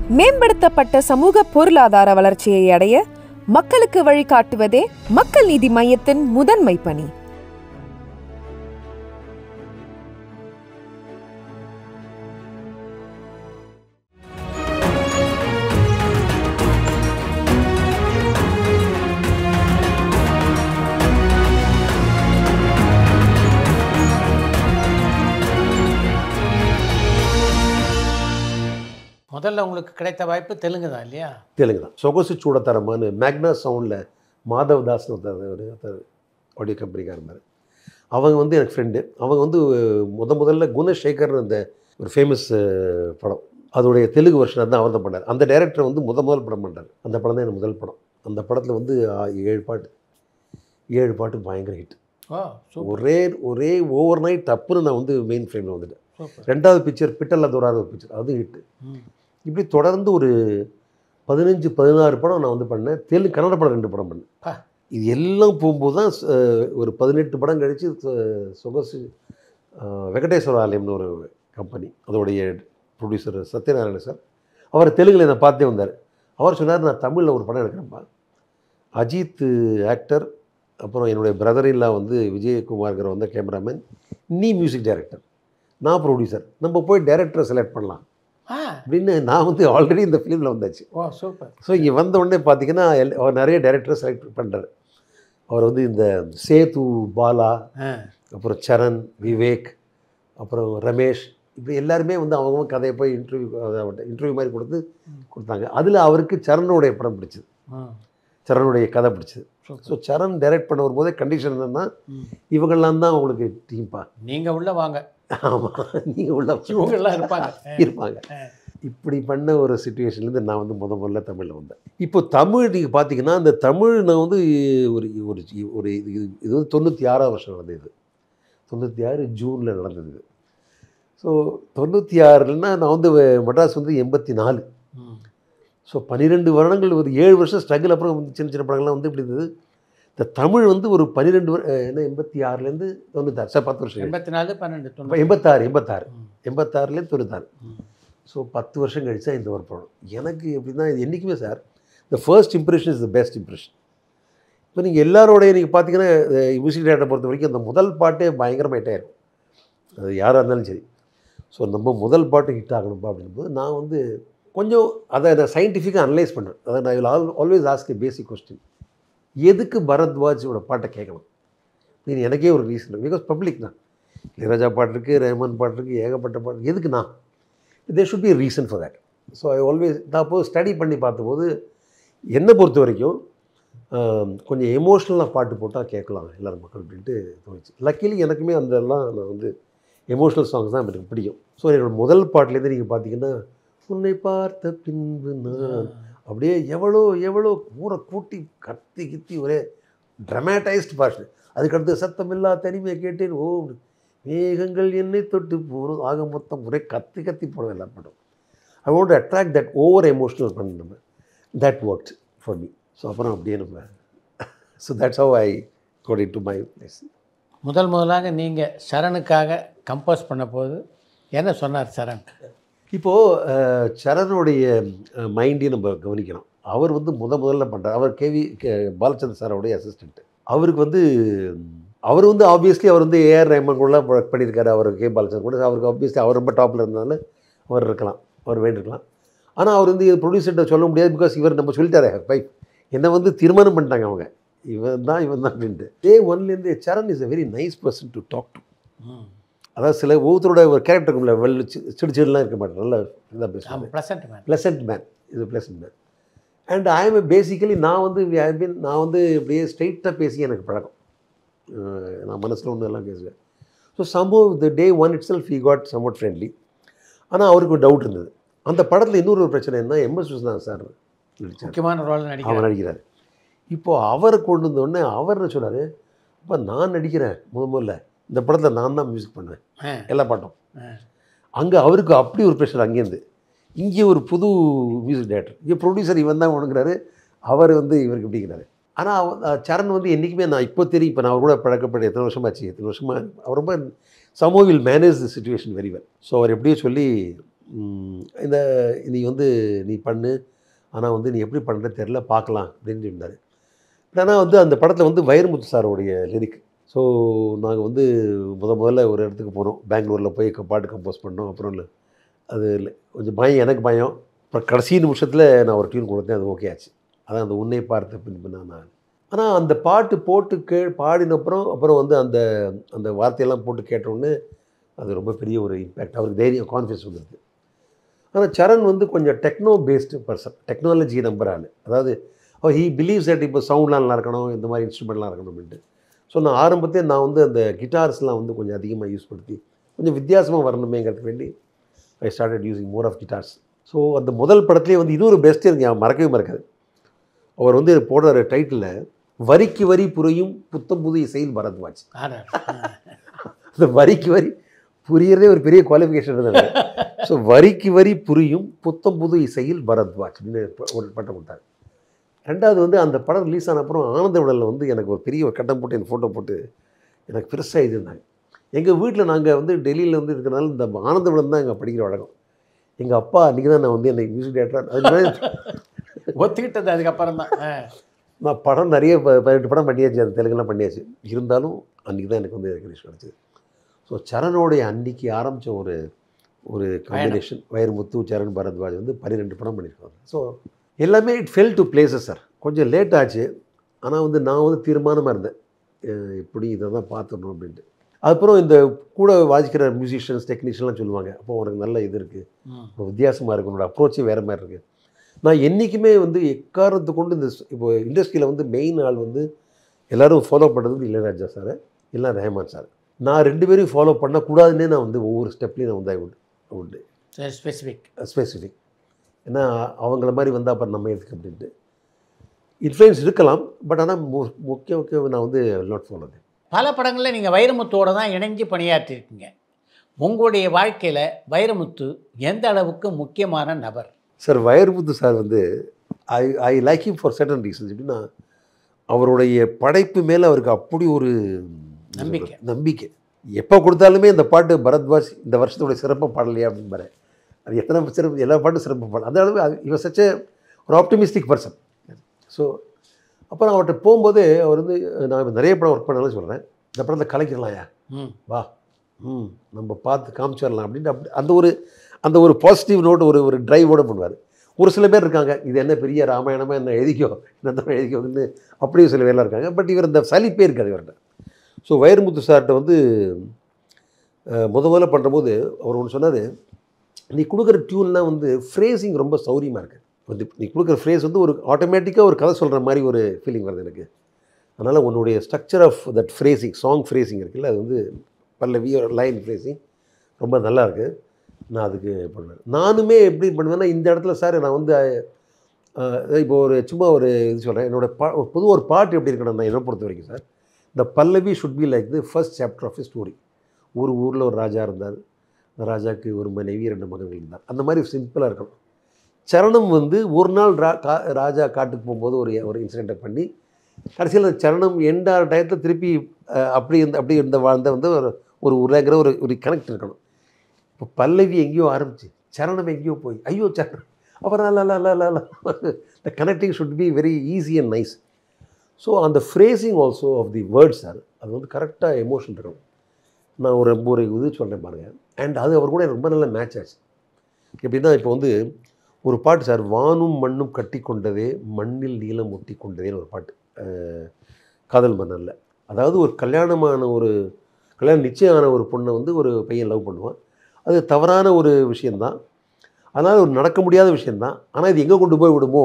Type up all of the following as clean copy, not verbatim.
மேம்படுத்தப்பட்ட சமூக பொருளாதார வளர்ச்சியை அடைய மக்களுக்கு வழிகாட்டுவதே மக்கள் நீதி மையத்தின் முதன்மை பணி. முதல்ல உங்களுக்கு கிடைத்த வாய்ப்பு தெலுங்கு தான் இல்லையா? தெலுங்கு தான். சொகசு சூடத்தரமானு மேக்னா சவுண்டில் மாதவ் தாஸ்னு ஒருத்தர் ஆடியோ கம்பெனிக்காக இருந்தார். அவங்க வந்து எனக்கு ஃப்ரெண்டு. அவங்க வந்து முதல்ல குணசேகர்னு அந்த ஒரு ஃபேமஸ் படம், அதோடைய தெலுங்கு வருஷன் தான் அவர் தான் பண்ணார். அந்த டைரக்டர் வந்து முதல் படம் பண்ணார். அந்த படம் தான் எனக்கு முதல் படம். அந்த படத்தில் வந்து 7 பாட்டு பயங்கர ஹிட். ஒரே ஓவர் நைட் டப்புன்னு நான் வந்து மெயின் ஃப்ரேமில் வந்துட்டேன். 2வது பிக்சர் பிட்டல்ல தோறாத ஒரு பிக்சர், அது ஹிட்டு. இப்படி தொடர்ந்து ஒரு 15-16 படம் நான் வந்து பண்ணேன். கன்னட படம் 2 படம் பண்ணேன். இது எல்லாம் போகும்போது தான் ஒரு 18 படம் கழித்து சொகசு வெங்கடேஸ்வர ஆலயம்னு ஒரு கம்பெனி, அதோடைய ப்ரொடியூசர் சத்யநாராயண சார், அவர் தெலுங்கில் என்னை பார்த்தே வந்தார். அவர் சொன்னார், நான் தமிழில் ஒரு படம் எடுக்கிறேன்ப்பா, அஜித் ஆக்டர், அப்புறம் என்னுடைய பிரதர் இல்லா வந்து விஜயகுமார்கிற வந்து கேமராமேன், நீ மியூசிக் டைரக்டர், நான் ப்ரொடியூசர், நம்ம போய் டைரக்டரை செலக்ட் பண்ணலாம் அப்படின்னு. நான் வந்து ஆல்ரெடி இந்த ஃபிலிமில் வந்தாச்சு. சூப்பர். ஸோ இங்கே வந்த உடனே பார்த்தீங்கன்னா அவர் நிறைய டைரக்டரை செலக்ட் பண்ணுறாரு. அவர் வந்து இந்த சேது பாலா, அப்புறம் சரண், விவேக், அப்புறம் ரமேஷ், இப்படி எல்லாருமே வந்து அவங்க கதையை போய் இன்டர்வியூ மாதிரி கொடுத்தாங்க. அதில் அவருக்கு சரணுடைய படம் பிடிச்சிது, சரணுடைய கதை பிடிச்சிது. ஸோ சரண் டைரக்ட் பண்ண வரும்போதே கண்டிஷன் என்னன்னா, இவங்கெல்லாம் தான் உங்களுக்கு டீம்பா, நீங்கள் உள்ள வாங்க. ஆமாம், நீங்கள் உள்ள இவங்கெல்லாம் இருப்பாங்க. இப்படி பண்ண ஒரு சுச்சுவேஷன்லேருந்து நான் வந்து முதல்ல தமிழில் வந்தேன். இப்போ தமிழ் நீங்கள் பார்த்தீங்கன்னா, அந்த தமிழ் நான் வந்து ஒரு இது வந்து 96ஆம் வருஷம் நடந்தது. 96 ஜூனில் நடந்தது இது. ஸோ 96னா நான் வந்து மெட்ராஸ் வந்து 84. ஸோ 12 வருடங்கள், ஒரு 7 வருஷம் ஸ்ட்ரகிள். அப்புறம் வந்து சின்ன சின்ன படங்கள்லாம் வந்து இப்படி இருந்தது. இந்த தமிழ் வந்து ஒரு 12 என்ன 86லேருந்து 96, சார் 10 வருஷம். 84, 12, 86லேருந்து 96. ஸோ 10 வருஷம் கழிச்சா இந்த ஒரு படம் எனக்கு எப்படின்னா, இது என்றைக்குமே சார் இந்த first impression is the best impression. இப்போ நீங்கள் எல்லாரோடைய நீங்கள் பார்த்தீங்கன்னா மியூசிக் டைரக்டரை பொறுத்த வரைக்கும் அந்த முதல் பாட்டே பயங்கரமாக ஹிட் ஆகிடும், அது யாராக இருந்தாலும் சரி. ஸோ நம்ம முதல் பாட்டு ஹிட் ஆகணும்பா அப்படின்போது நான் வந்து கொஞ்சம் அதை நான் சயின்டிஃபிக்காக அனலைஸ் பண்ணேன். அதை நான் will always ask A basic question, எதுக்கு பரத்வாஜோட பாட்டை கேட்கணும்? நீ எனக்கே ஒரு ரீசன், பிகாஸ் பப்ளிக் தான். இளையராஜா பாட்டு இருக்குது, ரஹ்மான் பாட்டு இருக்குது, ஏகப்பட்ட பாட்டு, எதுக்கு நான்? There should be a reason for that. So I always நான் அப்போது ஸ்டடி பண்ணி பார்த்தபோது என்னை பொறுத்த வரைக்கும் கொஞ்சம் எமோஷ்னலாக பாட்டு போட்டால் கேட்கலாம் எல்லோரும் மக்கள் அப்படின்ட்டு தோணுச்சு. லக்கிலி எனக்குமே அதெல்லாம் நான் வந்து எமோஷ்னல் சாங்ஸ் தான் எனக்கு பிடிக்கும். ஸோ என்னோடய முதல் பாட்டிலேருந்து நீங்கள் பார்த்தீங்கன்னா, உன்னை பார்த்த பின்பு நான் அப்படியே எவ்வளோ ஊரை கூட்டி கத்தி ஒரே ட்ரமேட்டைஸ்ட் பாட்டு. அதுக்கடுத்து சத்தமில்லா தனிமையை கேட்டேன், ஓ மேகங்கள் என்னை தொட்டு போகணும், ஆக மொத்தம் ஒரே கத்தி போடுவேன் எல்லா படம். I want to attract that over emotional பண்ண நம்ம. That worked for me. So அப்புறம் அப்படியே நம்ம so that's how I got into my place. முதலாக நீங்கள் சரணுக்காக கம்போஸ் பண்ண போது என்ன சொன்னார் சரண்? இப்போது சரணுடைய மைண்டையும் நம்ம கவனிக்கணும். அவர் வந்து முதல்ல பண்ணுறார். அவர் பாலச்சந்தர் சாரோடைய அசிஸ்டண்ட்டு. அவருக்கு வந்து அவர் வந்து ஆப்வியஸ்லி அவர் வந்து ஏஆர் ரஹ்மான் கூட ஒர்க் பண்ணியிருக்காரு. அவர் பாலச்சந்தர் கூட அவருக்கு ஆப்வியஸ்லி அவர் ரொம்ப டாப்பில் இருந்ததுனால அவர் இருக்கலாம், அவர் வேண்டியிருக்கலாம். ஆனால் அவர் வந்து ப்ரொடியூசர்கிட்ட சொல்ல முடியாது, பிகாஸ் இவர் நம்ம சொல்லிட்டாரே பைப் என்னை வந்து தீர்மானம் பண்ணிட்டாங்க அவங்க, இவன் தான் அப்படின்ட்டு. டே ஒன்லேருந்து சரண் is a very nice person to talk to. அதாவது சில ஒவ்வொருத்தரோட ஒரு கேரக்டருக்குள்ள சிடுலாம் இருக்க மாட்டேன், நல்லா இதாக பேசுவாங்க. ப்ளசன்ட் மேன் இது pleasant man. And I am basically நான் வந்து இப்படியே ஸ்ட்ரெயிட்டாக பேசி எனக்கு பழக்கம். நான் மனசில் ஒன்று எல்லாம் பேசுவேன். So Sambhav the day one it self he got somewhat friendly. ஆனால் அவருக்கு ஒரு டவுட் இருந்தது. அந்த படத்தில் இன்னொரு பிரச்சனை என்ன, எம்எஸ் விஸ்வநாதன் சார் நடிச்சார், முக்கியமான ரோல் அவர் நடிக்கிறார். இப்போது அவரை கொண்டு வந்தோடனே அவர் என்ன சொன்னார், அப்போ நான் நடிக்கிறேன் முதல்ல இந்த படத்தில் நான் தான் மியூசிக் பண்ணுவேன் எல்லா பாட்டும். அங்கே அவருக்கு அப்படி ஒரு ப்ரெஷர். அங்கேருந்து இங்கே ஒரு புது மியூசிக் டைரக்டர், இங்கே ப்ரொடியூசர் இவன் தான் உணங்குறாரு, அவர் வந்து இவருக்கு இப்படிங்கிறாரு. ஆனால் சரண் வந்து என்றைக்குமே நான் இப்போ தெரியும், இப்போ நான் அவர் கூட பழக்கப்பட்ட எத்தனை வருஷமாச்சு, அவர் ரொம்ப சமோ will manage the situation very well. So அவர் எப்படியோ சொல்லி இந்த நீ வந்து நீ பண்ணு, ஆனால் வந்து நீ எப்படி பண்ணுற தெரில பார்க்கலாம் அப்படின்னு இருந்தார். ஆனால் வந்து அந்த படத்தில் வந்து வைரமுத்து சாரோடைய லிரிக். ஸோ நாங்கள் வந்து முதல்ல ஒரு இடத்துக்கு போனோம், பெங்களூரில் போய் பாட்டு கம்போஸ் பண்ணோம். அப்புறம் இல்லை அது இல்லை கொஞ்சம் பயம், எனக்கு பயம். அப்புறம் கடைசி நிமிஷத்தில் நான் ஒரு டியூன் கொடுத்தேன், அது ஓகே ஆச்சு. அதான் அந்த உன்னை பார்த்த பின்பு நான். ஆனால் அந்த பாட்டு போட்டு பாடினப்புறம் அப்புறம் வந்து அந்த அந்த வார்த்தையெல்லாம் போட்டு கேட்டோடனே அது ரொம்ப பெரிய ஒரு இம்பேக்ட், அவருக்கு தைரியம், கான்ஃபிடன்ஸ் வந்துருக்கு. ஆனால் சரண் வந்து கொஞ்சம் டெக்னோ பேஸ்டு பர்சன், டெக்னாலஜி நம்புற ஆள். அதாவது ஹீ பிலீவ்ஸ் தட் இப்போ சவுண்ட்லாம் நல்லா இருக்கணும், இந்த மாதிரி இன்ஸ்ட்ருமெண்ட்லாம் இருக்கணும் அப்படின்ட்டு. ஸோ நான் ஆரம்பத்தே நான் வந்து அந்த கிட்டார்ஸ்லாம் வந்து கொஞ்சம் அதிகமாக யூஸ் படுத்தி கொஞ்சம் வித்தியாசமாக வரணுமேங்கிறதுக்கு வேண்டி I started using more of guitars. So அந்த முதல் படத்துலேயே வந்து இன்னொரு பெஸ்ட்டு இருக்கு, மறக்கவே மறக்காது. அவர் வந்து போடுற டைட்டில் வரிக்கு வரி புரியும் புத்தம் புது இசையில் பரத்வாஜ். அந்த வரிக்கு வரி புரியறதே ஒரு பெரிய குவாலிஃபிகேஷன் இருந்தாங்க. ஸோ வரிக்கு வரி புரியும் புத்தம் புது இசையில் பரத்வாஜ் அப்படின்னு ஒரு பட்டம் கொடுத்தாரு. ரெண்டாவது வந்து அந்த படம் ரிலீஸ் ஆன அப்புறம் ஆனந்த விடலில் வந்து எனக்கு ஒரு பெரிய ஒரு கட்டம் போட்டு எனக்கு ஃபோட்டோ போட்டு எனக்கு பெருசாக எழுதியிருந்தாங்க. எங்கள் வீட்டில் நாங்கள் வந்து டெல்லியில் வந்து இருக்கிறனால இந்த ஆனந்த விடல் தான் எங்கள் படிக்கிற வழக்கம். எங்கள் அப்பா அன்றைக்கி தான் நான் வந்து என்னை மியூசிக் டேரக்டர் அது ஒத்துக்கிட்டது அதுக்கப்புறம் தான். நான் படம் நிறைய 18 படம் பண்ணியாச்சு, அது தெலுங்குலாம் பண்ணியாச்சு. இருந்தாலும் அன்றைக்கி தான் எனக்கு வந்து ரெகக்னிஷன் கிடச்சிது. ஸோ சரணோடைய அன்றைக்கி ஆரம்பித்த ஒரு ஒரு காம்பினேஷன் வைரமுத்து, சரண், பரத்வாஜ் வந்து 12 படம் பண்ணியிருக்காங்க. ஸோ எல்லாமே it fell to places sir. கொஞ்சம் லேட் ஆச்சு, ஆனால் வந்து நான் வந்து தீர்மானமாக இருந்தேன், இப்படி இதை தான் பார்த்துடணும் அப்படின்ட்டு. அதுக்கப்புறம் இந்த கூட வாசிக்கிற மியூசிஷியன்ஸ், டெக்னீஷியன்லாம் சொல்லுவாங்க, அப்போ உனக்கு நல்ல இது இருக்குது, இப்போ வித்தியாசமாக இருக்குது, உன்னோட அப்ரோச்சே வேறு மாதிரி இருக்குது. நான் என்றைக்குமே வந்து எக்காரணத்தை கொண்டு இந்த இப்போ இண்டஸ்ட்ரியில் வந்து மெயின் ஆள் வந்து எல்லோரும் ஃபாலோ பண்ணுறது வந்து இளையராஜா சார், இல்லை ரஹ்மான் சார். நான் 2 பேரையும் ஃபாலோ பண்ணக்கூடாதுன்னே நான் வந்து ஒவ்வொரு ஸ்டெப்லேயும் நான் வந்து உண்டு ஸ்பெசிஃபிக். ஏன்னா அவங்கள மாதிரி வந்தால் அப்புறம் நம்ம எதுக்கு அப்படின்ட்டு இன்ஃப்ளூயன்ஸ் இருக்கலாம். பட் ஆனால் முக்கியம் நான் வந்து நாட் ஃபாலோ. பல படங்களில் நீங்கள் வைரமுத்துவோட தான் இணைஞ்சு பணியாற்றிருக்கீங்க. உங்களுடைய வாழ்க்கையில் வைரமுத்து எந்த அளவுக்கு முக்கியமான நபர்? சார் வைரமுத்து சார் வந்து ஐ like him for certain reasons. எப்படின்னா அவருடைய படைப்பு மேலே அவருக்கு அப்படி ஒரு நம்பிக்கை. எப்போ கொடுத்தாலுமே இந்த பாட்டு பரத்வாஜ் இந்த வருஷத்தோடைய சிறப்பாக பாடலையா அப்படின்னு பாரு, அது எத்தனை சிறப்பு, எல்லா பாட்டும் சிறப்பாக பாடலாம். அந்த அளவு இவர் சச்ச ஒரு ஆப்டிமிஸ்டிக் பர்சன். ஸோ அப்புறம் அவர்கிட்ட போகும்போது அவர் வந்து நான் நிறைய படம் ஒர்க் பண்ணாலும் சொல்கிறேன், இந்த படத்தில் கலைக்கலாம்யா, வா நம்ம பார்த்து காமிச்சிடலாம் அப்படின்ட்டு. அப்படி அந்த ஒரு பாசிட்டிவ் நோட், ஒரு ட்ரைவோடு பண்ணுவார். ஒரு சில பேர் இருக்காங்க, இது என்ன பெரிய ராமாயணமாக என்ன எழுதிக்கோ, என்ன எழுதிக்கோன்னு அப்படியும் சில பேர்லாம் இருக்காங்க. பட் இவர் இந்த சலிப்பே இருக்காது இவர்கிட்ட. ஸோ வைரமுத்து சார்கிட்ட வந்து முதல்ல பண்ணும்போது அவர் ஒன்று சொன்னார், நீ கொடுக்குற டியூன்லாம் வந்து ஃப்ரேஸிங் ரொம்ப சௌரியமாக இருக்குது. வந்து நீ கொடுக்குற ஃப்ரேஸ் வந்து ஒரு ஆட்டோமேட்டிக்காக ஒரு கதை சொல்கிற மாதிரி ஒரு ஃபீலிங் வருது எனக்கு. அதனால் உன்னுடைய ஸ்ட்ரக்சர் ஆஃப் தட் ஃப்ரேஸிங், சாங் ஃப்ரேஸிங் இருக்குல்ல, அது வந்து பல்லவி லைன் ஃப்ரேஸிங் ரொம்ப நல்லா இருக்குது. நான் அதுக்கு பண்ணுவேன். நானுமே எப்படி பண்ணுவேன்னா, இந்த இடத்துல சார் நான் வந்து இப்போ ஒரு சும்மா ஒரு இது சொல்கிறேன், என்னோடய பொதுவாக ஒரு பாட்டு எப்படி இருக்கணும் நான் என்னை பொறுத்த வரைக்கும் சார், இந்த pallavi should be like the first chapter of a story. ஒரு ஊரில் ஒரு ராஜா இருந்தார், அந்த ராஜாவுக்கு ஒரு மனைவி 2 மகன்கள் இருந்தார். அந்த மாதிரி சிம்பிளாக இருக்கணும். சரணம் வந்து ஒரு நாள் ராஜா காட்டுக்கு போகும்போது ஒரு இன்சிடெண்ட்டை பண்ணி கடைசியில் சரணம் எண்டார் டயத்தில் திருப்பி அப்படி இருந்த வாழ்ந்த வந்து ஒரு உலகிற ஒரு கனெக்ட் இருக்கணும். இப்போ பல்லவி எங்கேயோ ஆரம்பிச்சு சரணம் எங்கேயோ போய் ஐயோ சரணம் அப்புறம் the connecting should be very easy and nice. So அந்த phrasing also of the words sir, அது வந்து கரெக்டாக எமோஷன் இருக்கணும். நான் ஒரு இது சொல்கிறேன் பாருங்கள். அண்ட் அது அவர் கூட எனக்கு ரொம்ப நல்ல மேட்ச் ஆச்சு. எப்படின்னா இப்போ வந்து ஒரு பாட்டு சார், வானும் மண்ணும் கட்டி கொண்டதே மண்ணில் நீளம் ஒட்டி கொண்டதேன்னு ஒரு பாட்டு, காதல் மன்னரில். அதாவது ஒரு கல்யாணம் நிச்சயம் ஆன ஒரு பொண்ணை வந்து ஒரு பையன் லவ் பண்ணுவான். அது தவறான ஒரு விஷயந்தான், அதனால் ஒரு நடக்க முடியாத விஷயந்தான். ஆனால் இது எங்கே கொண்டு போய் விடுமோ,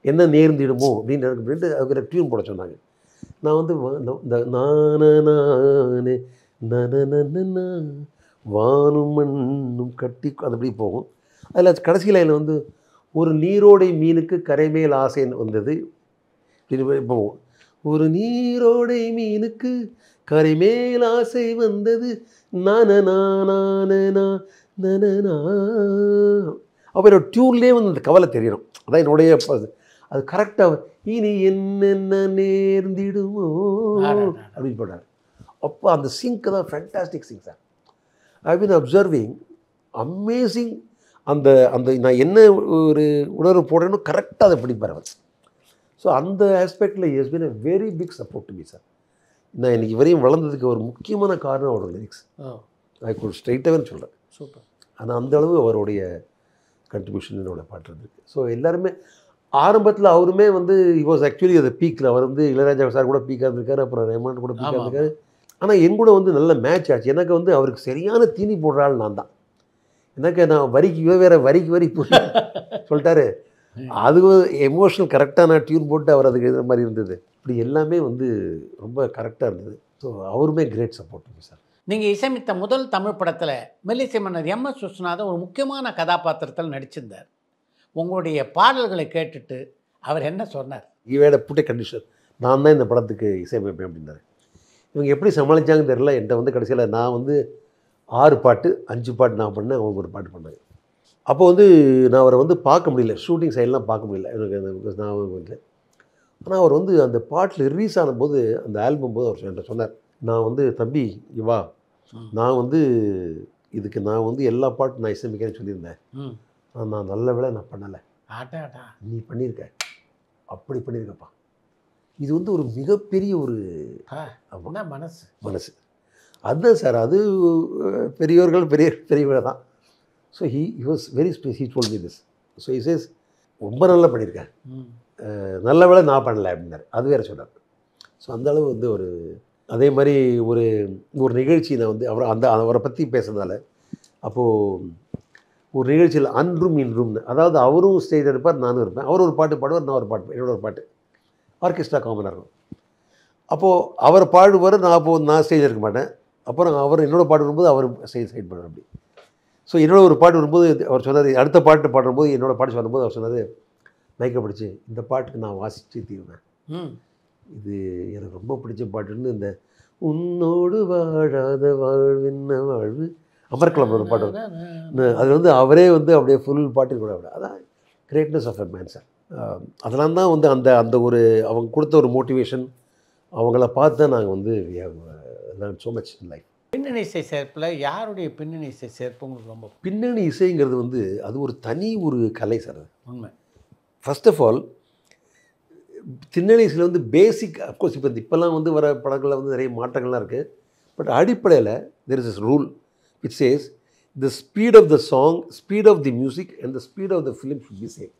என்ன நேர்ந்திடுமோ அப்படின்ட்டு அதுக்கு டியூன் போட சொன்னாங்க. நான் வந்து இந்த நானே நன வானும் மண்ணும் கட்டி அது அப்படி போகும். அதில் கடைசி லைனில் வந்து ஒரு நீரோடை மீனுக்கு கரைமேல் ஆசைன்னு வந்தது அப்படின்னு போவோம். ஒரு நீரோடை மீனுக்கு கரைமேல் ஆசை வந்தது நானா. அப்போ என்னோட டியூன்லேயே வந்து அந்த கவலை தெரியணும். அதான் என்னுடைய அது கரெக்டாக இனி என்னென்ன நேர்ந்திடுமோ அப்படின்னு போட்டார். அப்போ அந்த சிங்க் தான் ஃபேண்டாஸ்டிக் சிங்க் சார். ஐ பின் அப்சர்விங் அமேசிங் அந்த அந்த நான் என்ன ஒரு உணர்வு போடுறேன்னு கரெக்டாக அதை பிடிப்பார் அவர். ஸோ அந்த ஆஸ்பெக்டில் is been a very big support to me sir. நான் இன்னைக்கு வரையும் வளர்ந்ததுக்கு ஒரு முக்கியமான காரணம் அவரோட லிரிக்ஸ். ஐ குட் ஸ்ட்ரைட்டாகவே சொல்கிறேன். சூப்பர். ஆனால் அந்த அளவு அவருடைய கண்ட்ரிபியூஷன் என்னோட பாட்டு இருக்குது. ஸோ எல்லாருமே ஆரம்பத்தில் அவருமே வந்து he was actually அது பீக்கில். அவர் வந்து இளையராஜா சார் கூட பீக்காக இருந்திருக்காரு, அப்புறம் ரஹ்மான் கூட பீக்காக இருந்திருக்காரு. ஆனால் என் கூட வந்து நல்ல மேட்ச் ஆச்சு. எனக்கு வந்து அவருக்கு சரியான தீனி போடுற ஆள் நான் தான். எனக்கு நான் வரிக்கு வேறு வரிக்கு வரி சொல்லிட்டாரு. அது எமோஷனல் கரெக்டாக நான் டியூன் போட்டு அவர் அதுக்கு எழுதுகிற மாதிரி இருந்தது. இப்படி எல்லாமே வந்து ரொம்ப கரெக்டாக இருந்தது. ஸோ அவருமே கிரேட் சப்போர்ட் சார். நீங்கள் இசையமைத்த முதல் தமிழ் படத்தில் மெல்லிசை மன்னர் எம்.எஸ். விஸ்வநாதன் ஒரு முக்கியமான கதாபாத்திரத்தில் நடிச்சிருந்தார். உங்களுடைய பாடல்களை கேட்டுட்டு அவர் என்ன சொன்னார்? இவேட புட்டை கண்டிஷன், நான் தான் இந்த படத்துக்கு இசையமைப்பேன் அப்படின்னாரு. இவங்க எப்படி சமாளித்தாங்கன்னு தெரியல. என்கிட்ட வந்து கடைசியில் நான் வந்து 6 பாட்டு 5 பாட்டு நான் பண்ணேன், அவங்க ஒரு பாட்டு பண்ணாங்க. அப்போ வந்து நான் அவரை வந்து பார்க்க முடியல, ஷூட்டிங் சைட்லாம் பார்க்க முடியல எனக்கு. நான் வந்து ஆனால் அவர் வந்து அந்த பாட்டில் ரிலீஸ் ஆனும்போது, அந்த ஆல்பம் போது அவர் என்கிட்ட சொன்னார், நான் வந்து தம்பி இவா நான் வந்து இதுக்கு நான் வந்து எல்லா பாட்டும் நான் இசையமைக்கிறேன்னு சொல்லியிருந்தேன். நான் நல்ல வேளை நான் பண்ணலை, நீ பண்ணியிருக்க, அப்படி பண்ணியிருக்கப்பா. இது வந்து ஒரு மிகப்பெரிய ஒரு மனசு அதுதான் சார். அது பெரியவர்கள் பெரியவர்கள் தான். So he was very he told me this. So he says ரொம்ப நல்லா பண்ணியிருக்கேன், நல்ல வேளை நான் பண்ணலை அப்படின்னாரு. அது வேறு சொன்னார். ஸோ அந்தளவு வந்து ஒரு அதே மாதிரி ஒரு ஒரு நிகழ்ச்சி நான் வந்து அவரை பற்றி பேசுறதுனால, அப்போது ஒரு நிகழ்ச்சியில் அன்றும் இன்றும்னு, அதாவது அவரும் ஸ்டேஜ் இருப்பார், நானும் இருப்பேன். அவர் ஒரு பாட்டு பாடுவார், நான் ஒரு பாட்டு, என்னோட ஒரு பாட்டு ஆர்கெஸ்ட்ரா காமனாக இருக்கும். அப்போது அவர் பாடுவார், நான் ஸ்டேஜில் இருக்க மாட்டேன். அப்புறம் அவர் என்னோடய பாட்டு வரும்போது அவர் ஸ்டேஜ் சைட் பண்ணுவார் அப்படி. ஸோ என்னோட ஒரு பாட்டு வரும்போது அவர் சொன்னார், அடுத்த பாட்டு பாடும்போது என்னோடய பாட்டு சொல்லும்போது அவர் சொன்னார், மைக்கை பிடிச்சி இந்த பாட்டுக்கு நான் வாசித்து தீருவேன், இது எனக்கு ரொம்ப பிடிச்ச பாட்டுன்னு, இந்த உன்னோடு வாழாத வாழ்வின்ன வாழ்வு அமர்கலம் ஒரு பாட்டு அது வந்து அவரே வந்து அப்படியே ஃபுல் பாட்டில் கூட விட, அதான் greatness of a man sir. அதெல்லாம் தான் வந்து அந்த அந்த ஒரு அவங்க கொடுத்த ஒரு மோட்டிவேஷன், அவங்கள பார்த்து தான் நாங்கள் வந்து learn so much in life. பின்னணி இசை சேர்ப்பில் யாருடைய பின்னணி இசை சேர்ப்பு உங்களுக்கு ரொம்ப? பின்னணி இசைங்கிறது வந்து அது ஒரு தனி ஒரு கலை சார். அது உண்மை. ஃபர்ஸ்ட் ஆஃப் ஆல் பின்னணி இசையில் வந்து பேசிக், அஃப்கோர்ஸ் இப்போ இப்போல்லாம் வந்து வர படங்களில் வந்து நிறைய மாற்றங்கள்லாம் இருக்குது. பட் அடிப்படையில் there is is rule which says the speed of the song, speed of the music and the speed of the film should be same.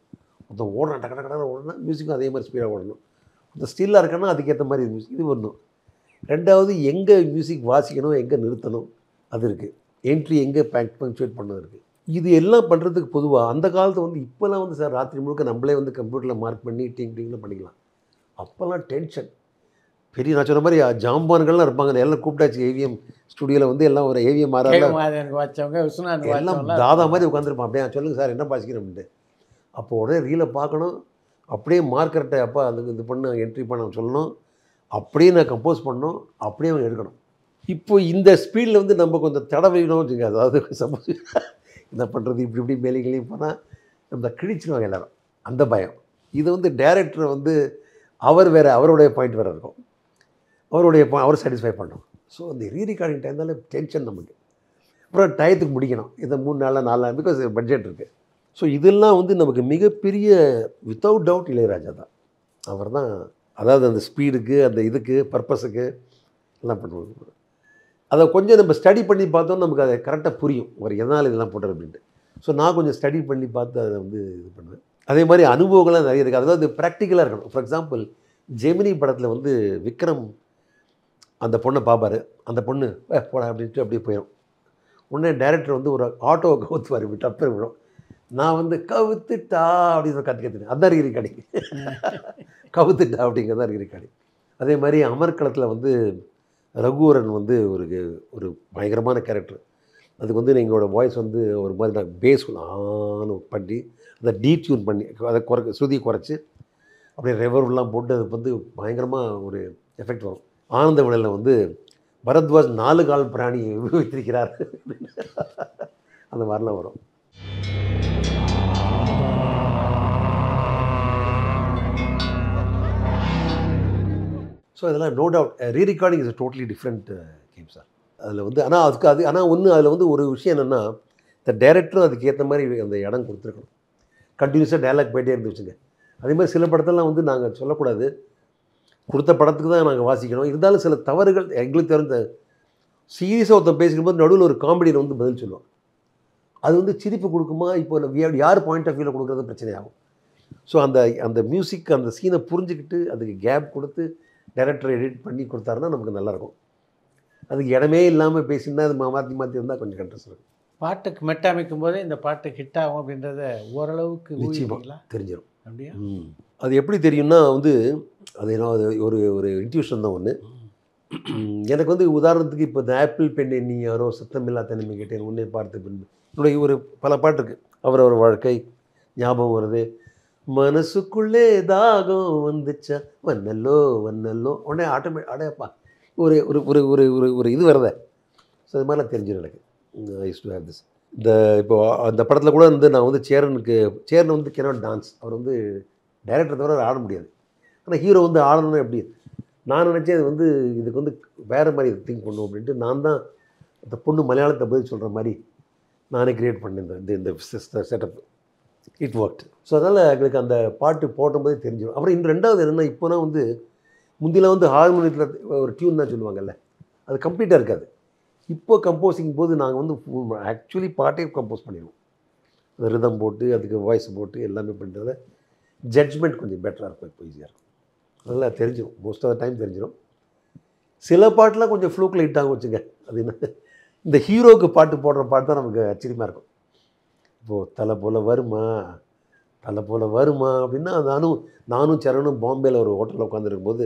அந்த ஓடணும் டக்கு டக்கு ஓடணும், மியூசிக்கும் அதே மாதிரி ஸ்பீடாக ஓடணும். அந்த ஸ்டில்லாக இருக்கன்னா அதுக்கேற்ற மாதிரி மியூசிக் இது வரணும். ரெண்டாவது எங்கே மியூசிக் வாசிக்கணும், எங்கே நிறுத்தணும், அது இருக்குது. என்ட்ரி எங்கே பங்க்சுவேட் பண்ணது இருக்குது. இது எல்லாம் பண்ணுறதுக்கு பொதுவாக அந்த காலத்தில் வந்து, இப்போல்லாம் வந்து சார் ராத்திரி முழுக்க நம்மளே வந்து கம்ப்யூட்டரில் மார்க் பண்ணி டிங்கில் பண்ணிக்கலாம். அப்போல்லாம் டென்ஷன் பெரிய, நான் சொன்ன மாதிரி ஜாம்பான்கள்லாம் இருப்பாங்க, எல்லாம் கூப்பிட்டாச்சு ஏவிஎம் ஸ்டுடியோவில் வந்து எல்லாம் ஒரு ஏவிஎம் வச்சவங்க எல்லாம் தாதா மாதிரி உட்காந்துருப்பான். அப்படியே சொல்லுங்கள் சார் என்ன பாசிக்கிறேன் அப்படின்ட்டு. அப்போ உடனே ரீலை பார்க்கணும், அப்படியே மார்க்கர்ட்டை அப்போ அதுக்கு இது பண்ண என்ட்ரி பண்ண சொல்லணும், அப்படியே நான் கம்போஸ் பண்ணணும், அப்படியே அவன் எடுக்கணும். இப்போ இந்த ஸ்பீடில் வந்து நம்ம கொஞ்சம் தடவைக்கணும் வச்சுங்க. அதாவது சப்போஸ் என்ன பண்ணுறது இப்படி இப்படி மேலேயும் போனால் நம்ம கிழிச்சிடுவாங்க எல்லோரும், அந்த பயம். இது வந்து டைரக்டர் வந்து அவர் வேறு, அவருடைய பாயிண்ட் வேறு இருக்கும், அவர் சாட்டிஸ்ஃபை பண்ணணும். ஸோ அந்த ரீரிகார்டிங் டைம்னால டென்ஷன் நமக்கு. அப்புறம் டயத்துக்கு முடிக்கணும், இதை 3 நாளில் 4 நாள், பிகாஸ் பட்ஜெட் இருக்குது. ஸோ இதெல்லாம் வந்து நமக்கு மிகப்பெரிய வித்தவுட் டவுட் இளையராஜா தான். அவர் தான், அதாவது அந்த ஸ்பீடுக்கு அந்த இதுக்கு பர்பஸுக்கு எல்லாம் பண்ணுவாங்க. அதை கொஞ்சம் நம்ம ஸ்டடி பண்ணி பார்த்தோம், நமக்கு அதை கரெக்டாக புரியும் ஒரு எதனால் இதெல்லாம் போடுறது அப்படின்ட்டு. ஸோ நான் கொஞ்சம் ஸ்டடி பண்ணி பார்த்து அதை வந்து இது பண்ணுவேன். அதே மாதிரி அனுபவங்கள்லாம் நிறைய இருக்குது, அதாவது ப்ராக்டிக்கலாக இருக்கணும். ஃபார் எக்ஸாம்பிள் ஜெமினி படத்தில் வந்து விக்ரம் அந்த பொண்ணை பார்ப்பார், அந்த பொண்ணு போட அப்படின்ட்டு அப்படியே போயிடும். உடனே டைரக்டர் வந்து ஒரு ஆட்டோவை கவுத்துவார், விட்டு அப்போ விடும். நான் வந்து கவுத்துட்டா அப்படின்னு கற்றுக்கேன், அதான் ரீரிகார்டிங். கவுத்துட்டா அப்படிங்கிறது தான் ரீரிகார்டிங். அதே மாதிரி அமர்க்களத்தில் வந்து ரகுவரன் வந்து ஒரு பயங்கரமான கேரக்டர். அதுக்கு வந்து எங்களோட வாய்ஸ் வந்து ஒரு மாதிரி நான் பேஸ் பண்ணி அதை டீட்யூன் பண்ணி அதை ஸ்ருதியை குறைச்சி அப்படியே ரெவர்லாம் போட்டு அதுக்கு வந்து பயங்கரமாக ஒரு எஃபெக்ட் வரும். ஆனந்த விடலில் வந்து பரத்வாஜ் 4 கால் பிராணி வைத்திருக்கிறார், அந்த மாதிரிலாம் வரும். ஸோ இதெல்லாம் no doubt rerecording is totally different game sir. அதில் வந்து ஆனால் அதில் வந்து ஒரு விஷயம் என்னென்னா, இந்த டைரக்டரும் அதுக்கு ஏற்ற மாதிரி அந்த இடம் கொடுத்துருக்கணும். கண்டினியூஸாக டைலாக் போயிட்டே இருந்து வச்சுங்க. அதே மாதிரி சில படத்தெல்லாம் வந்து நாங்கள் சொல்லக்கூடாது, கொடுத்த படத்துக்கு தான் நாங்கள் வாசிக்கணும். இருந்தாலும் சில தவறுகள் எங்களுக்கு தெரிந்த சீரியஸாக ஒருத்தன் பேசிக்கும்போது நடுவில் ஒரு காமெடியில் வந்து பதில் சொல்லுவோம். அது வந்து சிரிப்பு கொடுக்குமா, இப்போ யார் பாயிண்ட் ஆஃப் வியூவில் கொடுக்குறது பிரச்சனையாகும். ஸோ அந்த அந்த மியூசிக் அந்த சீனை புரிஞ்சுக்கிட்டு அதுக்கு கேப் கொடுத்து டைரக்டர் எடிட் பண்ணி கொடுத்தாருன்னா நமக்கு நல்லாயிருக்கும். அதுக்கு இடமே இல்லாமல் பேசினா அது மாற்றி மாற்றி இருந்தால் கொஞ்சம் கண்ட்ரஸ் இருக்கும். பாட்டுக்கு மெட்டமைக்கும் போதே இந்த பாட்டு ஹிட் ஆகும் அப்படின்றத ஓரளவுக்கு நிச்சயமாக தெரிஞ்சிடும். அப்படியா? அது எப்படி தெரியும்னா வந்து அது என்ன, அது ஒரு ஒரு இன்ட்யூஷன் தான் ஒன்று. எனக்கு வந்து உதாரணத்துக்கு இப்போ இந்த ஆப்பிள் பெண் எண்ணி யாரோ சத்தமில்லா தனிமை கேட்டேன் உன்னை பார்த்து பின்பு என்னுடைய ஒரு பல பாட்டு இருக்குது. அவர் வாழ்க்கை ஞாபகம் வருது, மனசுக்குள்ளே தாகம் வந்துச்சா வண்ணல்லோ வண்ணல்லோ உடனே அடையப்பா ஒரு ஒரு ஒரு ஒரு ஒரு ஒரு இது வருத. ஸோ அது மாதிரிலாம் தெரிஞ்சிடும் எனக்கு. ஐ யூஸ் டு ஹேவ் திஸ். இந்த இப்போ அந்த படத்தில் கூட வந்து நான் வந்து சேரன் வந்து கேனாட் டான்ஸ். அவர் வந்து டைரக்டர் தவிர ஆட முடியாது. ஆனால் ஹீரோ வந்து ஆடணும்னா எப்படி நான் நினச்சேன். அது வந்து இதுக்கு வந்து வேறு மாதிரி திங்க் பண்ணும் அப்படின்ட்டு நான் தான் அந்த பொண்ணு மலையாளத்தை பதில் சொல்கிற மாதிரி நானே க்ரியேட் பண்ணேன் இந்த இந்த செட்டப். It worked. ஸோ அதனால் எங்களுக்கு அந்த பாட்டு போடும்போதே தெரிஞ்சிடும். அப்புறம் இன்னும் ரெண்டாவது என்னென்னா, இப்போனா வந்து முந்திலாம் வந்து ஹார்மோனியத்தில் ஒரு டியூன் தான் சொல்லுவாங்கல்ல, அது கம்ப்ளீட்டாக இருக்காது. இப்போ கம்போசிங் போது நாங்கள் வந்து ஆக்சுவலி பாட்டே கம்போஸ் பண்ணிடுவோம். அந்த ரிதம் போட்டு அதுக்கு வாய்ஸ் போட்டு எல்லாமே பண்ணுறத ஜட்ஜ்மெண்ட் கொஞ்சம் பெட்டராக இருக்கும், இப்போ ஈஸியாக இருக்கும். நல்லா தெரிஞ்சிடும், மோஸ்ட் ஆஃப் த டைம் தெரிஞ்சிடும். சில பாட்டெலாம் கொஞ்சம் ஃப்ளூக்கில் ஹிட் ஆகும் வச்சுங்க. அது என்ன, இந்த ஹீரோவுக்கு பாட்டு போடுற பாட்டு தான் நமக்கு ஆச்சரியமாக இருக்கும். இப்போது தலை போல் வருமா தலை போல் வருமா அப்படின்னா, நானும் சரணும் பாம்பேயில் ஒரு ஹோட்டலில் உட்காந்துருக்கும்போது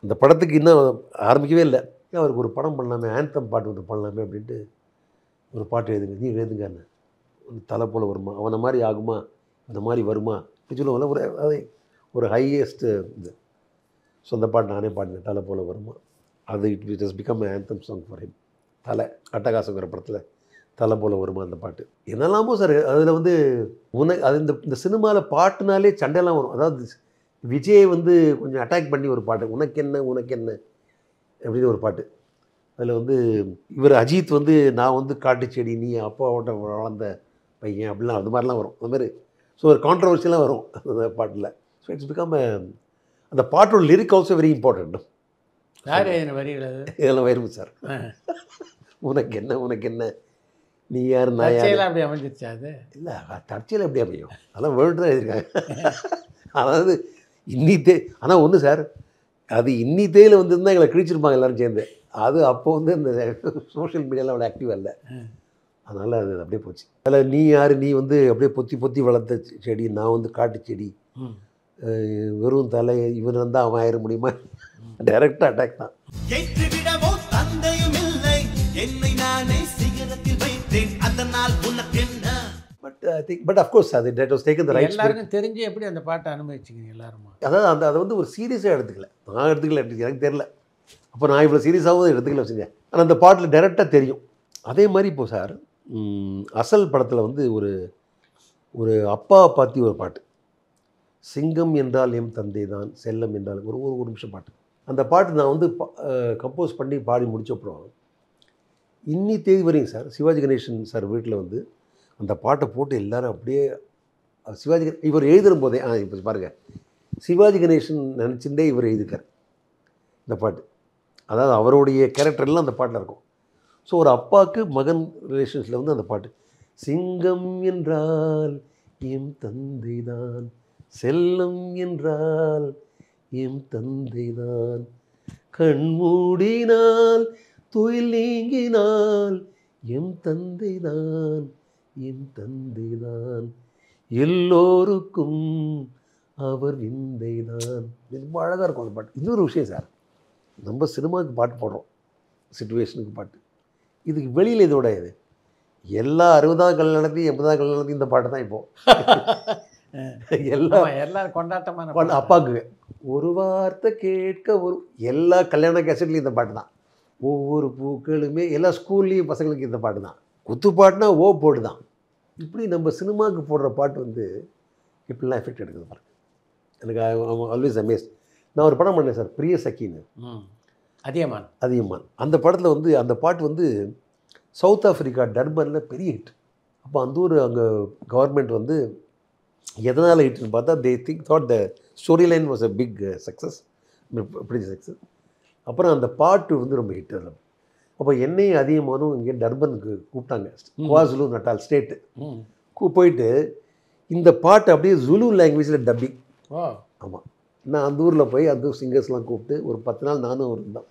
அந்த படத்துக்கு இன்னும் ஆரம்பிக்கவே இல்லை. அவருக்கு ஒரு படம் பண்ணலாமே, ஆந்தம் பாட்டு ஒன்று பண்ணலாமே அப்படின்ட்டு ஒரு பாட்டு எழுதுங்க, நீ எழுதுங்கன்னு. தலை போல் வருமா, அவனை மாதிரி ஆகுமா, அந்த மாதிரி வருமா அப்படி சொல்லுவாங்கல்ல, ஒரு ஹையஸ்ட்டு இது. ஸோ அந்த பாட்டு நானே பாடினேன், தலை போல் வருமா. அது it has become anthem song for him. தலை அட்டகாசங்கிற படத்தில் தலை போல் வருமா அந்த பாட்டு. என்னெல்லாமோ சார் அதில் வந்து அது இந்த சினிமாவில் பாட்டுனாலே சண்டையெல்லாம் வரும். அதாவது விஜயை வந்து கொஞ்சம் அட்டாக் பண்ணி ஒரு பாட்டு, உனக்கு என்ன அப்படின்னு ஒரு பாட்டு. அதில் வந்து இவர் அஜித் வந்து நான் வந்து காட்டு செடி, நீ அப்பாவோட வளர்ந்த பையன் அப்படிலாம் அது மாதிரிலாம் வரும். அது மாதிரி ஸோ ஒரு கான்ட்ரவர்சியெலாம் வரும் அந்த பாட்டில். ஸோ இட்ஸ் பிகம் அந்த பாட்டோட லிரிக் ஆல்சோ வெரி இம்பார்ட்டண்ட். யார் எழுதின வரிகள் அது? இதெல்லாம் வரும் சார். உனக்கு என்ன நீ யார் நான் யார் அப்படி அமைஞ்சிருச்சா? அது இல்லை, தற்செயல் எப்படி அமையும், அதெல்லாம் வேர்ல்டு தான் எழுதியிருக்காங்க. அதாவது ஆனால் ஒன்று சார், அது இன்னித்தேயில் வந்துருந்தால் எங்களை கிழிச்சிருப்பாங்க எல்லோரும் சேர்ந்து. அது அப்போ வந்து இந்த சோஷியல் மீடியாவில் அவ்வளோ ஆக்டிவாக இல்லை, அதனால் அது அப்படியே போச்சு. அதில் நீ யார், நீ வந்து அப்படியே பொத்தி வளர்த்த செடி, நான் வந்து காட்டு செடி, வெறும் தலை, இவன் வந்தால் அவன் ஆயிட முடியுமா, டைரக்டாக அட்டாக் தான். பட் அஃப்கோர்ஸ் அது that was taken the right. எல்லாருக்கும் தெரிஞ்சு எப்படி அந்த பாட்டை அனுபவிச்சிங்க எல்லாருமா? அதாவது அதை வந்து ஒரு சீரியஸாக எடுத்துக்கல, நான் எடுத்துக்கல, எனக்கு தெரியல. அப்போ நான் இவ்வளோ சீரியஸாகவும் எடுத்துக்கல வச்சுங்க. ஆனால் அந்த பாட்டில் டைரெக்டாக தெரியும். அதே மாதிரி இப்போது சார் அசல் படத்தில் வந்து ஒரு அப்பா பாத்தி ஒரு பாட்டு, சிங்கம் என்றால் எம் தந்தை தான், செல்லம் என்றால் ஒரு நிமிஷம் பாட்டு. அந்த பாட்டு நான் வந்து கம்போஸ் பண்ணி பாடி முடிச்சப்புறம் இன்னி தேதி வரையும் சார் சிவாஜி கணேசன் சார் வீட்டில் வந்து அந்த பாட்டை போட்டு எல்லோரும் அப்படியே இவர் எழுதுகிற போதே இப்போ பாருங்கள், சிவாஜி கணேசன் நினச்சிட்டே இவர் எழுதிக்கார் இந்த பாட்டு. அதாவது அவருடைய கேரக்டர்லாம் அந்த பாட்டில் இருக்கும். ஸோ ஒரு அப்பாவுக்கு மகன் ரிலேஷன்ஸில் வந்து அந்த பாட்டு, சிங்கம் என்றால் எம் தந்தை தான், செல்லம் என்றால் எம் தந்தை தான், கண்மூடினால் துயில் நீங்கினால் எம் தந்தை தான், எம் தந்தை தான், எல்லோருக்கும் அவர் விந்தை தான். ரொம்ப அழகாக இருக்கும் அந்த பாட்டு. இன்னொரு விஷயம் சார், நம்ம சினிமாவுக்கு பாட்டு போடுறோம், சிச்சுவேஷனுக்கு பாட்டு, இதுக்கு வெளியில் இதோட இது எல்லா 60ஆம் கல்யாணத்தி 80ஆம் கல்யாணத்தி இந்த பாட்டு தான் இப்போது எல்லாரும் கொண்டாட்டமான அப்பாவுக்கு ஒரு வார்த்தை கேட்க எல்லா கல்யாண கேசட்லையும் இந்த பாட்டு தான். ஒவ்வொரு பூக்களுமே எல்லா ஸ்கூல்லேயும் பசங்களுக்கு இந்த பாட்டு தான். குத்து பாட்டுனா ஓ போட்டு தான். இப்படி நம்ம சினிமாவுக்கு போடுற பாட்டு வந்து இப்படிலாம் எஃபெக்ட் எடுக்குது பாருங்க. எனக்கு ஆல்வேஸ் அமேஸ்ட். நான் ஒரு படம் பண்ணேன் சார், பிரிய சக்கின்னு, அதியமான். அந்த படத்தில் வந்து அந்த பாட்டு வந்து சவுத் ஆஃப்ரிக்கா டர்பனில் பெரிய ஹிட். அப்போ அந்த ஊர் அங்கே கவர்மெண்ட் வந்து எதனால் ஹிட்னு பார்த்தா thought the story line was a big success, இப்படி சக்ஸஸ். அப்புறம் அந்த பாட்டு வந்து ரொம்ப ஹிட் அதில். அப்போ என்னையும் அதிகமானும் இங்கே டர்பனுக்கு கூப்பிட்டாங்க, குவாசுலு நட்டால் ஸ்டேட்டு போயிட்டு இந்த பாட்டு அப்படியே ஜுலு லாங்குவேஜில் டப்பிங். ஆமாம், நான் அந்த ஊரில் போய் அந்த ஊர் சிங்கர்ஸ்லாம் கூப்பிட்டு ஒரு 10 நாள் நானும் இருந்தேன்.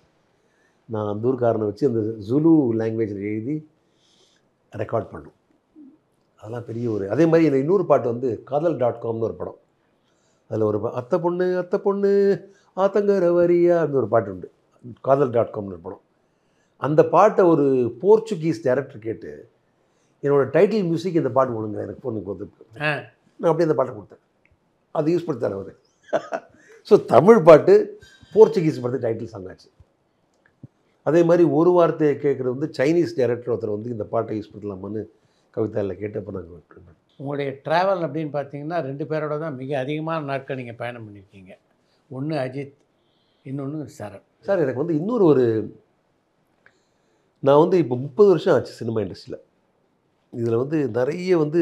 நான் அந்த ஊர்காரனை வச்சு அந்த ஜுலு லாங்குவேஜில் எழுதி ரெக்கார்ட் பண்ணோம். அதெல்லாம் பெரிய ஒரு. அதே மாதிரி இந்த இன்னொரு பாட்டு வந்து காதல்.comனு ஒரு படம். அதில் ஒரு அத்தை பொண்ணு ஆத்தங்கர வரியா அப்படின்னு ஒரு பாட்டு உண்டு. காதல்.comனு ஒரு படம். அந்த பாட்டை ஒரு போர்ச்சுகீஸ் டைரக்டர் கேட்டு என்னோடய டைட்டில் மியூசிக் இந்த பாட்டு கொடுங்க எனக்கு பொண்ணுக்கு வந்து, நான் அப்படியே அந்த பாட்டை கொடுத்தேன். அது யூஸ் படுத்தார் அவர். ஸோ தமிழ் பாட்டு போர்ச்சுகீஸ் படத்து டைட்டில் சாங் ஆச்சு. அதே மாதிரி ஒரு வார்த்தையை கேட்குறது வந்து சைனீஸ் டைரக்டர் ஒருத்தர் வந்து இந்த பாட்டை யூஸ் பண்ணலாமான்னு கவிதாவில் கேட்டப்போ நாங்கள். உங்களுடைய ட்ராவல் அப்படின்னு பார்த்தீங்கன்னா 2 பேரோட தான் மிக அதிகமான நாட்கள் நீங்கள் பயணம் பண்ணியிருக்கீங்க. ஒன்று அஜித், இன்னொன்று சரண். சார் எனக்கு வந்து இன்னொரு ஒரு, நான் வந்து இப்போ 30 வருஷம் ஆச்சு சினிமா இண்டஸ்ட்ரியில். இதில் வந்து நிறைய வந்து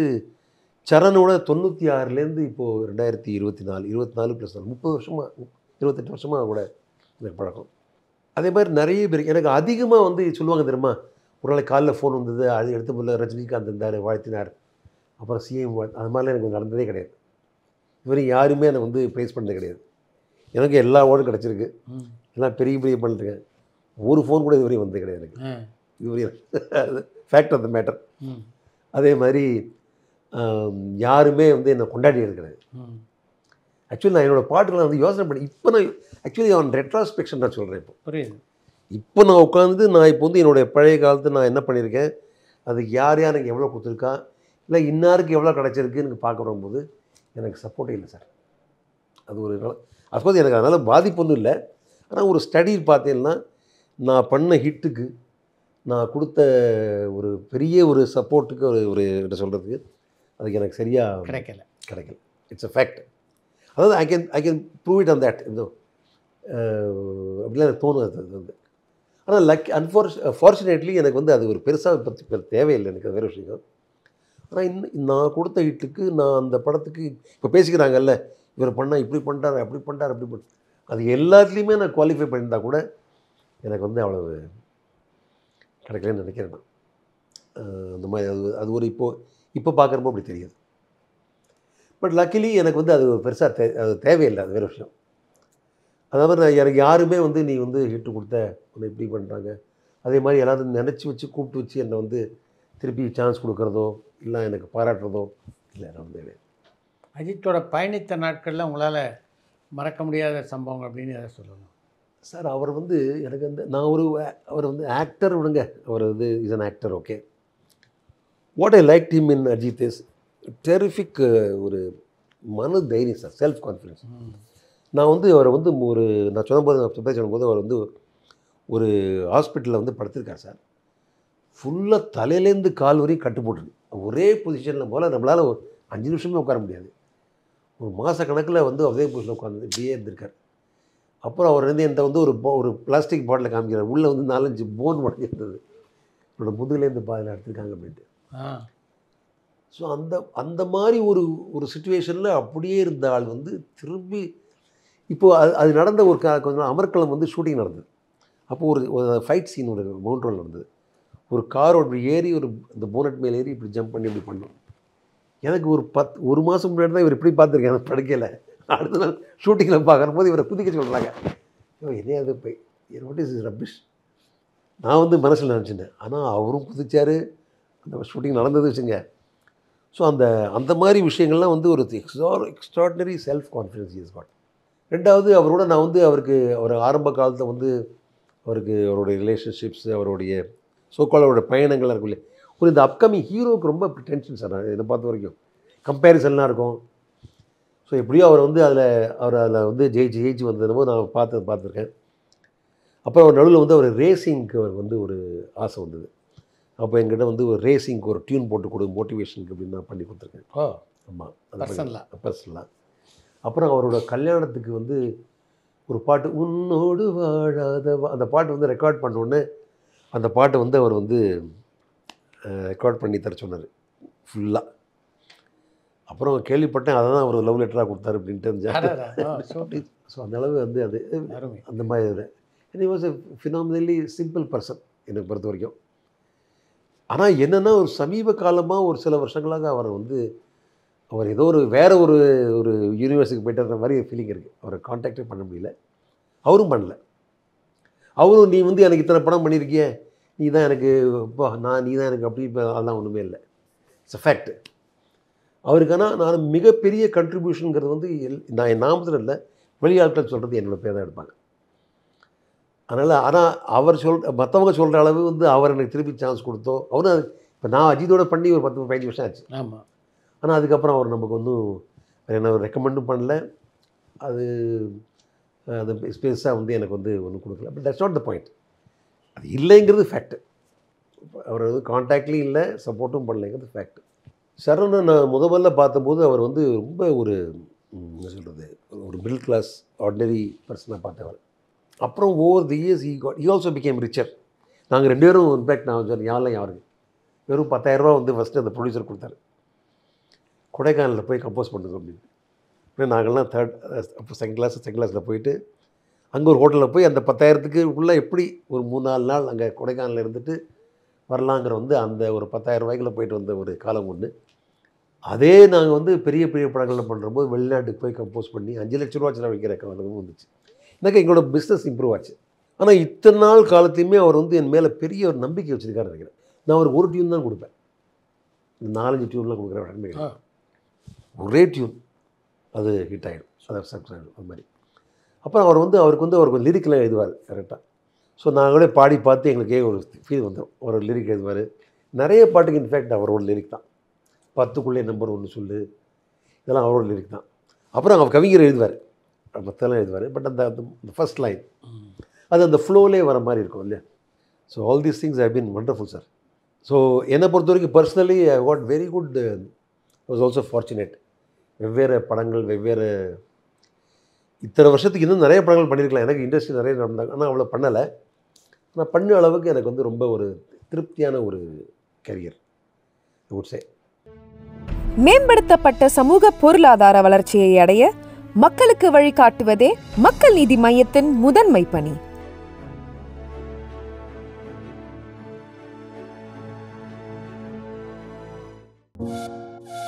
சரணோட 96லேருந்து இப்போது 2024 +4 30 வருஷமாக 28 வருஷமாக கூட எனக்கு பழக்கம். அதே மாதிரி நிறைய பேர் எனக்கு அதிகமாக வந்து சொல்லுவாங்க தெரியுமா, ஒரு நாளைக்கு காலைல ஃபோன் வந்தது, அது எடுத்து போல ரஜினிகாந்த் இருந்தார் வாழ்த்தினார், அப்புறம் சிஎம் அது மாதிரிலாம் எனக்கு நடந்ததே கிடையாது. இதுவரையும் யாருமே எனக்கு வந்து ப்ரைஸ் பண்ணது கிடையாது. எனக்கு எல்லா அவார்டும் கிடச்சிருக்கு, எல்லாம் பெரிய பெரிய பண்ணிருக்கேன். ஒரு ஃபோன் கூட இதுவரையும் வந்தது கிடையாது எனக்கு. இதுவரையும் ஃபேக்ட் ஆஃப் த மேட்டர். அதே மாதிரி யாருமே வந்து என்னை கொண்டாடி இருக்கிறது. ஆக்சுவலி நான் என்னோடய பாட்டுலாம் வந்து யோசனை பண்ணி இப்போ நான் ஆக்சுவலி அவன் ரெட்ராஸ்பெக்ஷன் நான் சொல்கிறேன். இப்போ புரியுது. இப்போ நான் உட்காந்து நான் இப்போ வந்து என்னுடைய பழைய காலத்து நான் என்ன பண்ணியிருக்கேன், அதுக்கு யார் எனக்கு எவ்வளோ கொடுத்துருக்கா, இல்லை இன்னாருக்கு எவ்வளோ கிடச்சிருக்குன்னு எனக்கு பார்க்க வரும்போது எனக்கு சப்போர்ட்டே இல்லை சார். அது ஒரு அஃப்கோர்ஸ் எனக்கு அதனால் பாதிப்பு ஒன்றும் இல்லை. ஆனால் ஒரு ஸ்டடி பார்த்தீங்கன்னா நான் பண்ண ஹிட்டுக்கு நான் கொடுத்த ஒரு பெரிய ஒரு சப்போர்ட்டுக்கு ஒரு என்ன சொல்கிறதுக்கு அதுக்கு எனக்கு சரியாக கிடைக்கல. It's a fact. அதாவது I can prove it on that. அப்படிலாம் எனக்கு தோணும் அது வந்து. ஆனால் ஃபார்ச்சுனேட்லி எனக்கு வந்து அது ஒரு பெருசாக பற்றி தேவையில்லை எனக்கு, அது வேறு விஷயம். ஆனால் நான் கொடுத்த ஹிட்டுக்கு நான் அந்த படத்துக்கு இப்போ பேசிக்கிறாங்கல்ல, இவர் பண்ணால் இப்படி பண்ணிட்டார் அப்படி பண்ணிட்டார் அப்படி பண்ண, அது எல்லாத்துலேயுமே நான் குவாலிஃபை பண்ணியிருந்தா கூட எனக்கு வந்து அவ்வளவு கிடைக்கலன்னு நினைக்கிறேன் நான். அந்த மாதிரி அது ஒரு இப்போ பார்க்குறப்போ அப்படி தெரியுது. பட் லக்கிலி எனக்கு வந்து அது பெருசாக அது தேவையில்லை, அது வேறு விஷயம். அதாவது நான் எனக்கு யாருமே வந்து நீ வந்து ஹிட்டு கொடுத்த உன்னை இப்படி பண்ணுறாங்க, அதே மாதிரி எல்லாரும் நினச்சி வச்சு கூப்பிட்டு வச்சு என்னை வந்து திருப்பி சான்ஸ் கொடுக்குறதோ இல்லை எனக்கு பாராட்டுறதோ இல்லை. நான் வந்து அஜித்தோட பயணித்த நாட்களில் உங்களால் மறக்க முடியாத சம்பவம் அப்படின்னு எதை சொல்லணும் சார்? அவர் வந்து எனக்கு வந்து அவர் வந்து ஆக்டர் விடுங்க, அவர் வந்து is an actor, okay. What I like him in Ajith is terrific ஒரு மன தைரியம் சார், செல்ஃப் கான்ஃபிடன்ஸ். நான் வந்து அவரை வந்து நான் சொல்லும்போது அவர் வந்து ஒரு ஹாஸ்பிட்டலில் வந்து படுத்திருக்கார் சார். ஃபுல்லாக தலையிலேருந்து கால் வரையும் கட்டு போட்டுருக்கு. ஒரே பொசிஷனில் போல் நம்மளால் ஒரு 5 நிமிஷமே உட்கார முடியாது. ஒரு மாத கணக்கில் வந்து அதே பொசிஷனில் உட்காந்து இப்படியே இருந்திருக்கார். அப்புறம் அவர் வந்து என்கிட்ட வந்து ஒரு பிளாஸ்டிக் பாட்டில் காமிக்கிறார், உள்ளே வந்து 4-5 போன் உடஞ்சிருந்தது, என்னோட முதுகுலேருந்து பாதில் எடுத்துருக்காங்க அப்படின்ட்டு. ஸோ அந்த மாதிரி ஒரு சுச்சுவேஷனில் அப்படியே இருந்த ஆள் வந்து திரும்பி இப்போது அது நடந்த ஒரு கொஞ்சம் அமர்க்களம் வந்து ஷூட்டிங் நடந்தது. அப்போது ஒரு ஃபைட் சீன் ஒரு மவுண்ட் ரோல் நடந்தது. ஒரு காரோட இப்படி ஏறி இந்த போனட் மேலே ஏறி இப்படி ஜம்ப் பண்ணி இப்படி பண்ணோம். எனக்கு ஒரு மாதம் முன்னாடி தான் இவர் இப்படி பார்த்துருக்கேன் எனக்கு படுக்கையில். அடுத்த நாள் ஷூட்டிங்கில் பார்க்கும்போது இவரை குதிக்க சொல்கிறாங்க. என்னையா அது போய் வாட் இஸ் ரப்பிஷ் நான் வந்து மனசில் நினச்சிட்டேன். ஆனால் அவரும் குதிச்சார், அந்த ஷூட்டிங் நடந்தது வச்சுங்க. ஸோ அந்த மாதிரி விஷயங்கள்லாம் வந்து ஒரு extraordinary self confidence is got. ரெண்டாவது அவரோட நான் வந்து அவர் ஆரம்ப காலத்தில் வந்து அவருடைய ரிலேஷன்ஷிப்ஸ், அவருடைய அவரோட பயணங்கள்லாம் இருக்கும் இல்லையா, இந்த அப்கமிங் ஹீரோவுக்கு ரொம்ப டென்ஷன் சார். என்னை பார்த்த வரைக்கும் கம்பேரிசன்லாம் இருக்கும். ஸோ எப்படியோ அவர் வந்து அதில் வந்து ஜெயிச்சு வந்ததுனமோ நான் பார்த்துருக்கேன். அப்புறம் அவர் நடுவில் வந்து அவர் ரேசிங்க்கு அவர் வந்து ஒரு ஆசை வந்தது. அப்போ எங்கிட்ட வந்து ஒரு ரேசிங்க்கு ஒரு டியூன் போட்டு கொடு மோட்டிவேஷனுக்கு அப்படின்னு நான் பண்ணி கொடுத்துருக்கேன். ஆமாம், பர்சனலாக. அப்புறம் அவரோட கல்யாணத்துக்கு வந்து ஒரு பாட்டு உன்னோடு வாழாத அந்த பாட்டு வந்து ரெக்கார்ட் பண்ணோடனே அந்த பாட்டை வந்து அவர் வந்து ரெக்கார்ட் பண்ணி தர சொன்னார். ஃபுல்லாக. அப்புறம் கேள்விப்பட்டேன் அதை தான் அவர் லவ் லெட்டராக கொடுத்தாரு அப்படின்ட்டு. ஸோ அந்தளவு வந்து அது அந்த மாதிரி இதில் it was a phenomenally simple person எனக்கு பொறுத்த வரைக்கும். ஆனால் என்னென்னா ஒரு சமீப காலமாக ஒரு சில வருஷங்களாக அவர் ஏதோ வேறு ஒரு யூனிவர்ஸுக்கு போய்ட்டு மாதிரி ஃபீலிங் இருக்குது. அவரை கான்டாக்டே பண்ண முடியல, அவரும் பண்ணல. அவரும் நீ வந்து எனக்கு இத்தனை படம் பண்ணியிருக்கிய, நீ தான் எனக்கு நீ தான் எனக்கு அப்படி இப்போ அதெல்லாம் ஒன்றுமே இல்லை. It's a fact. அவருக்கான நான் மிகப்பெரிய கண்ட்ரிபியூஷனுங்கிறது வந்து நான் என் நாமத்தில் இல்லை, வெளியாட்கள் சொல்கிறது என்னோடய பேர் தான் எடுப்பாங்க. அதனால் ஆனால் அவர் மற்றவங்க சொல்கிற அளவு வந்து அவர் எனக்கு திருப்பி சான்ஸ் கொடுத்தோ, அவரும் அது இப்போ நான் அஜித்தோட பண்ணி ஒரு 10-15 வருஷம் ஆச்சு. ஆமாம். ஆனால் அதுக்கப்புறம் அவர் நமக்கு ஒன்றும் என்ன ரெக்கமெண்டும் பண்ணல, அது ஸ்பேஸாக வந்து எனக்கு வந்து ஒன்றும் கொடுக்கல. But that's not the point. அது இல்லைங்கிறது ஃபேக்ட்டு. அவர் வந்து கான்டாக்ட்லேயும் இல்லை, சப்போர்ட்டும் பண்ணலைங்கிறது ஃபேக்ட். சரவணை நான் முதல்ல பார்த்தபோது அவர் வந்து ரொம்ப என்ன சொல்கிறது, ஒரு மிடில் கிளாஸ் ஆர்டினரி பர்சனாக பார்த்தவர். அப்புறம் over the years he also became richer. நாங்கள் 2 பேரும் இன்ஃபேக்ட் நான் சொன்னேன் யாருக்கு வெறும் 10,000 ரூபா வந்து ஃபஸ்ட்டு அந்த ப்ரொடியூசர் கொடுத்தாரு, கொடைக்கானலில் போய் கம்போஸ் பண்ணுங்க அப்படின்னு. ஏன்னா நாங்கள்லாம் அப்போ செகண்ட் கிளாஸில் போயிட்டு அங்கே ஒரு ஹோட்டலில் போய் அந்த 10,000த்துக்கு உள்ளே எப்படி ஒரு 3-4 நாள் அங்கே கொடைக்கானலில் இருந்துட்டு வரலாங்கிற வந்து அந்த ஒரு 10,000 ரூபாய்க்குள்ள போயிட்டு வந்த ஒரு காலம் ஒன்று. அதே நாங்கள் வந்து பெரிய படங்களில் பண்ணுறபோது வெளிநாட்டுக்கு போய் கம்போஸ் பண்ணி 5 லட்ச ரூபா செலவழிக்கிற காலமும் வந்துச்சு. எனக்கு எங்களோட பிஸ்னஸ் இம்ப்ரூவ் ஆச்சு. ஆனால் இத்தனை நாள் காலத்தையுமே அவர் வந்து என் மேலே பெரிய ஒரு நம்பிக்கை வச்சுருக்காரு நினைக்கிறேன். நான் ஒரு டியூன் தான் கொடுப்பேன், 4-5 டியூன்லாம் கொடுக்குற நன்மை. ஒரே டியூன் அது ஹிட் ஆகிடும், அது சக்ஸஸ் ஆகிடும். அது மாதிரி அப்புறம் அவருக்கு லிரிக்கெலாம் எழுதுவார் கரெக்டாக. ஸோ நாங்களே பாடி பார்த்து எங்களுக்கே ஒரு ஃபீல் வந்துடும். ஒரு லிரிக் எழுதுவார். நிறைய பாட்டுக்கு இன்ஃபேக்ட் அவரோட லிரிக் தான். 10க்குள்ளே நம்பர் 1 சொல்லு, இதெல்லாம் அவரோட லிரிக் தான். அப்புறம் அவர் கவிஞர் எழுதுவார், மற்றெல்லாம் எழுதுவார். பட் அந்த ஃபர்ஸ்ட் லைன் அது அந்த ஃப்ளோலே வர மாதிரி இருக்கும் இல்லையா. So all these things have been wonderful sir. So என்னை பொறுத்த வரைக்கும் personally I got very good, was also fortunate. வெவ்வேறு படங்கள் இத்தனை வருஷத்துக்கு இன்னும் நிறைய படங்கள் பண்ணியிருக்கலாம். எனக்கு இண்டஸ்ட்ரி நிறைய நடந்தாங்க, ஆனால் அவ்வளோ பண்ணலை. ஆனால் பண்ண அளவுக்கு எனக்கு வந்து ரொம்ப ஒரு திருப்தியான ஒரு கரியர் ஐ வுட் சே. மேம்படுத்தப்பட்ட சமூக பொருளாதார வளர்ச்சியை அடைய மக்களுக்கு வழிகாட்டுவதே மக்கள் நீதி மையத்தின் முதன்மை பணி.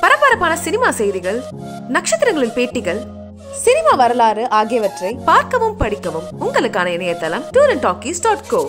பரபரப்பான சினிமா செய்திகள், நட்சத்திரங்களின் பேட்டிகள், சினிமா வரலாறு ஆகியவற்றை பார்க்கவும் படிக்கவும் உங்களுக்கான இணையதளம் tourantalkies.co.